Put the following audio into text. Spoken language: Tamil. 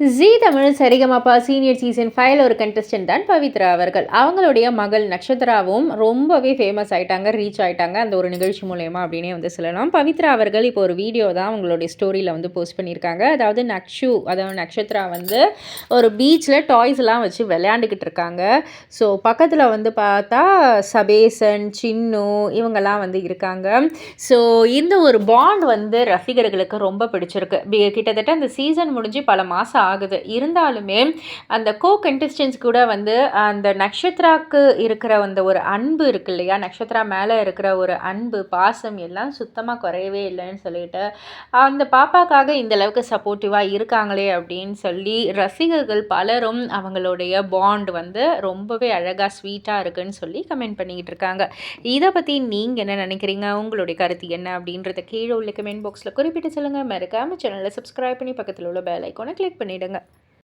ஜீ தமிழ் சரிகமபா சீனியர் சீசன் 5ல ஒரு கண்டஸ்டன்ட் தான் பவித்ரா அவர்கள். அவங்களுடைய மகள் நக்ஷத்ராவும் ரொம்பவே ஃபேமஸ் ஆயிட்டாங்க, ரீச் ஆயிட்டாங்க அந்த ஒரு நிகழ்ச்சி மூலியமா அப்படின்னே வந்து சொல்லலாம். பவித்ரா அவர்கள் இப்போ ஒரு வீடியோ தான் அவங்களுடைய ஸ்டோரியில வந்து போஸ்ட் பண்ணியிருக்காங்க. அதாவது அதாவது நக்ஷத்ரா வந்து ஒரு பீச்சில் டாய்ஸ்லாம் வச்சு விளையாண்டுக்கிட்டு இருக்காங்க. ஸோ பக்கத்தில் வந்து பார்த்தா சபேசன், சின்னு இவங்கெல்லாம் வந்து இருக்காங்க. ஸோ இந்த ஒரு பாண்ட் வந்து ரசிகர்களுக்கு ரொம்ப பிடிச்சிருக்கு. கிட்டத்தட்ட அந்த சீசன் முடிஞ்சு பல மாதம் ஆகுது. இருந்தாலுமே அந்த கண்டெஸ்டன்ட்ஸ் கூட வந்து அந்த நக்ஷத்ராக்கு இருக்கிற அந்த ஒரு அன்பு இருக்கு இல்லையா, நக்ஷத்ரா மேலே இருக்கிற ஒரு அன்பு பாசம் எல்லாம் சுத்தமாக குறையவே இல்லைன்னு சொல்லிட்டு அந்த பாப்பாக்காக இந்த அளவுக்கு சப்போர்ட்டிவாக இருக்காங்களே அப்படின்னு சொல்லி ரசிகர்கள் பலரும் அவங்களுடைய பாண்ட் வந்து ரொம்பவே அழகாக ஸ்வீட்டாக இருக்குன்னு சொல்லி கமெண்ட் பண்ணிக்கிட்டு இருக்காங்க. இதை பற்றி நீங்கள் என்ன நினைக்கிறீங்க? உங்களுடைய கருத்து என்ன அப்படின்றத கீழே உள்ள கமெண்ட் பாக்ஸில் குறிப்பிட்டு சொல்லுங்கள். மறக்காம சேனலை சப்ஸ்கிரைப் பண்ணி பக்கத்தில் உள்ள பெல் ஐக்கானை கிளிக் பண்ணிவிடுங்க.